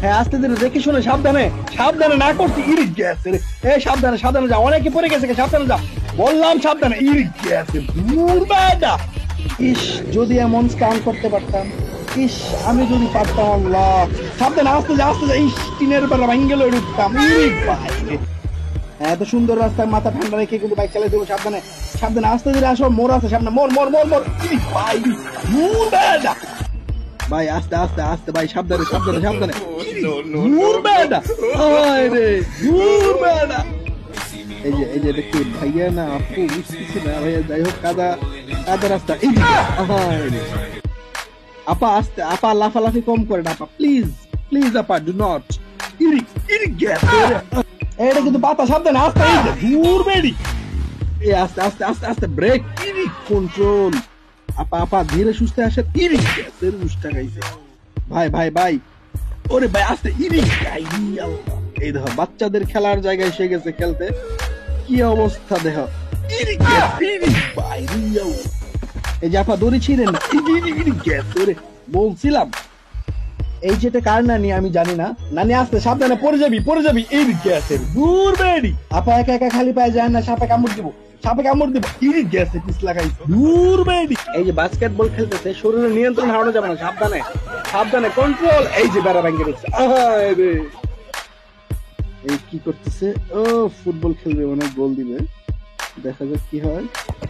হ্যাঁ আস্তে ধীরে দেখে শুনে সাবধানে সাবধানে না করছি ইরিক গ্যাস রে। সাবধানে সাবধানে যা, অনেকে পড়ে গেছে, সাবধানে যা বললাম, সাবধানে। ইরিক গ্যাস দূর বেটা। ইস যদি এমন স্কান করতে পারতাম, ইস আমি যদি পারতাম। আল্লাহ সাবধানে আস্তে যা আস্তে যা। ইস টিনের বেলা ভাঙ্গেলে উঠতাম। ইরিক ভাই এত সুন্দর রাস্তায় মাথা ঠান্ডা রেখে কিন্তু বাইক চালাই দেবো। সাবধানে সাবধানে আস্তে ধীরে আসো। মোড় আছে সামনে, মোড় মোড় মোড় মোড়। ইরিক ভাই দূর বেটা। ভাই আস্তে আস্তে আস্তে ভাই, সাবধানে সাবধানে সাবধানে। দূর বেটা রে, দূর বেটা। এই যে দেখি ভাইয়া না আপু বুঝতেছি না ভাইয়া। যাই হোক কাদা কাদা রাস্তা। এই আপা আস্তে, আপা লাফালাফি কম করেন আপা, প্লিজ প্লিজ আপা, do not. Eric Eric gas এটা কিন্তু পাতা। সাবধানে আস্তে। এই যে দূর বেড়ি। আস্তে আস্তে আস্তে আস্তে ব্রেক। Eric control. আপা আপা ধীরে সুস্থে আসে। ইরিক গ্যাসের উষ্টা গাইছে ভাই ভাই ভাই। ওরে ভাই আস্তে। ইরিক গাই। এই দেখো বাচ্চাদের খেলার জায়গায় এসে গেছে খেলতে। কি অবস্থা দেখো। ইরিক গ্যাস ইরিক ভাই। এই যে আপা দড়ি ছিঁড়েন না। ইরিক গ্যাস ওরে বলছিলাম। এই যেটা কার নানি আমি জানি না। নানি আসতে সাবধানে, পড়ে যাবি পড়ে যাবি। ইরিক গ্যাসের দূর বেড়ি। আপা একা একা খালি পায়ে যায় না, সাপে কামড় দিব, সাপে কামড় দিব। ইরিক গ্যাসে পিস লাগাই দূর বেড়ি। এই যে বাস্কেটবল খেলতেছে, শরীরে নিয়ন্ত্রণ হারানো যাবে না। সাবধানে সাবধানে কন্ট্রোল। এই যে বেড়া ভেঙে দিচ্ছে। এই কি করতেছে? ও ফুটবল খেলবে, অনেক গোল দিবে, দেখা যাক কি হয়।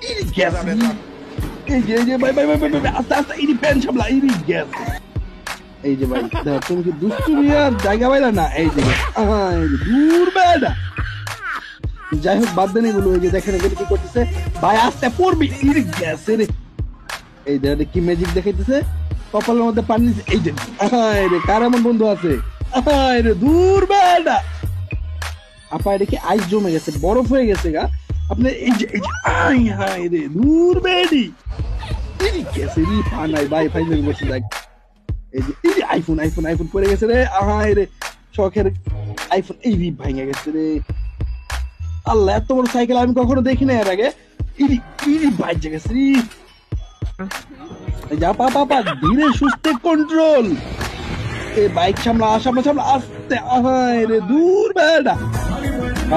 Eric gas. এই যে ভাই ভাই ভাই আস্তে আস্তে। ইরি প্যান সামলা। Eric gas. এই যে ভাই দেখো তুমি কি দুষ্টুমি আর জায়গা পাইলা না। এই যে দূর বেড়া। যাই হোক বাদ দেন এগুলো। এই যে দেখেন এগুলো কি করতেছে ভাই, আস্তে পড়বি। ইরিক গ্যাস রে। এই দেখো কি ম্যাজিক দেখাইতেছে, কপালের মধ্যে পানি। এই যে কার এমন বন্ধু আছে? দূর বেড়া। আপা এটা কি আইস জমে গেছে, বরফ হয়ে গেছে গা আপনার? এই যে দূর বেড়ি। ইরিক গ্যাস রে পানাই ভাই ফাইনাল বসে দেখ। এই যে আইফোন আইফোন আইফোন পড়ে গেছে রে। রে শখের আইফোন। এই ভাঙে গেছে রে। আল্লাহ এত বড় সাইকেল আমি কখনো দেখি না এর আগে। বাইজে গেছে। আপা পাপা ধীরে সুস্থে কন্ট্রোল। এই বাইক সামলা সামলা সামলা আস্তে। রে দূর বেড়া।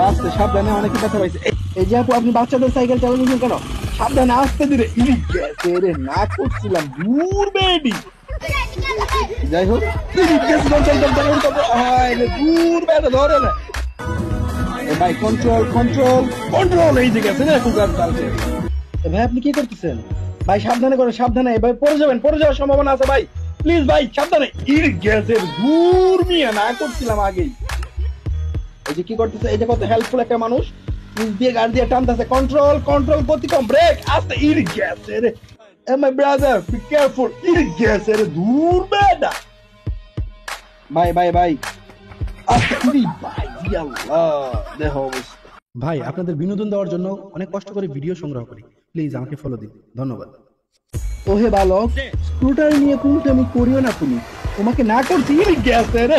আস্তে সাবধানে, অনেকে ব্যথা পাইছে। এই যে আপু আপনি বাচ্চাদের সাইকেল চালাচ্ছেন কেন? সাবধানে আস্তে ধীরে। ইরিক গ্যাসে রে না করছিলাম। দূর বেড়ি। যাই হোক দূর বেড়া ধরে না ভাই। Control control control. এই যে গেছে ভাই। আপনি কি করতেছেন ভাই? সাবধানে করে সাবধানে। ভাই পড়ে যাবেন, পড়ে যাওয়ার সম্ভাবনা আছে ভাই, প্লিজ ভাই সাবধানে। ইরিক গ্যাসের দূর মিয়া না করছিলাম আগেই। এই যে কি করতেছে, এই যে কত হেল্পফুল একটা মানুষ, নিজ দিয়ে গাড়ি দিয়ে টানতেছে। কন্ট্রোল কন্ট্রোল গতি কম, ব্রেক আস্তে। ইরিক গ্যাসের my brother be careful. Eric গ্যাসের দূর বেটা। ভাই ভাই ভাই আস্তে। ভাই আল্লাহ দেখো অবস্থা। ভাই আপনাদের বিনোদন দেওয়ার জন্য অনেক কষ্ট করে ভিডিও সংগ্রহ করি, প্লিজ আমাকে ফলো দিন, ধন্যবাদ। ওহে বালক, স্ক্রুটার নিয়ে তুমি করিও না, তুমি তোমাকে না করছি। ইরিক গ্যাসের